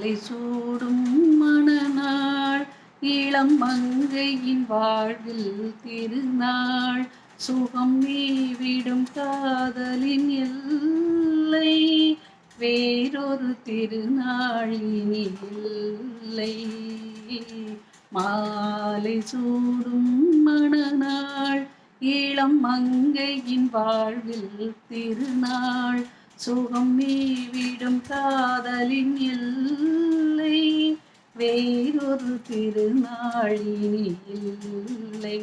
மாலை சூடும் மணநாள் இளம் மங்கையின் வாழ்வில் திருநாள் சுகம் நீவிடும் காதலின் எல்லை வேறொரு திருநாள் இனி இல்லை. மாலை சூடும் மணநாள் இளம் மங்கையின் வாழ்வில் திருநாள் சுகம் நீவிடும் காதலின் எல்லை வேறொரு திருநாள் இனி இல்லை.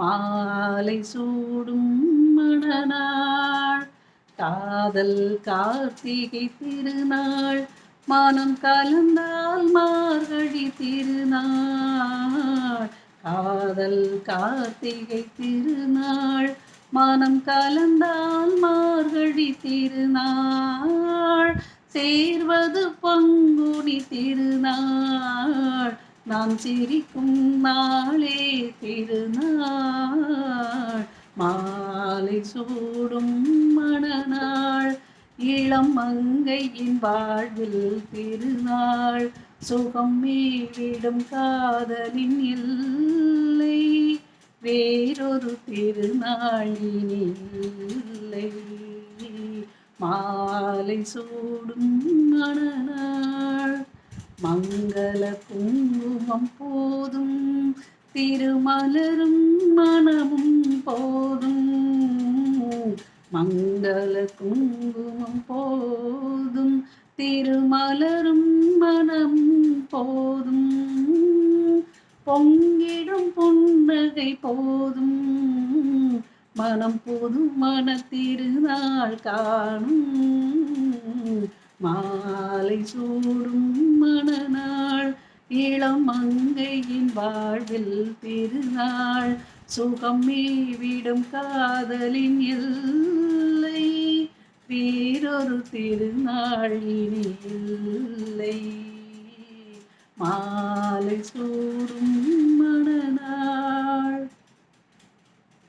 மாலை சூடும் மணநாள் காதல் கார்த்திகை திருநாள் மனம் கலந்தால் மார்கழி திருநாள். காதல் கார்த்திகை திருநாள் மனம் கலந்தால் மார்கழி திருநாள். சேர்வது பங்குனி திருநாள் நாம் சிரிக்கும் நாளே திருநாள். மாலை சூடும் மணநாள் இளம் மங்கையின் வாழ்வில் திருநாள் சுகம் மீவிடும் காதலின் எல்லை வேறொரு திருநாள் இனி இல்லை. மாலை சூடும் மணநாள் மங்கள குங்குமம் போதும் திருமலரும் மனமும் போதும். மங்கள குங்குமம் போதும் திருமலரும் மனம் போதும். பொங்கிடும் புன்னகை போதும் மனம் புது மன திருநாள் காணும். மாலை சூடும் மணநாள் இளம் மங்கையின் வாழ்வில் திருநாள் சுகம் மீவிடும் காதலின் எல்லை வேறொரு திருநாள் இனி இல்லை. மாலை சூடும்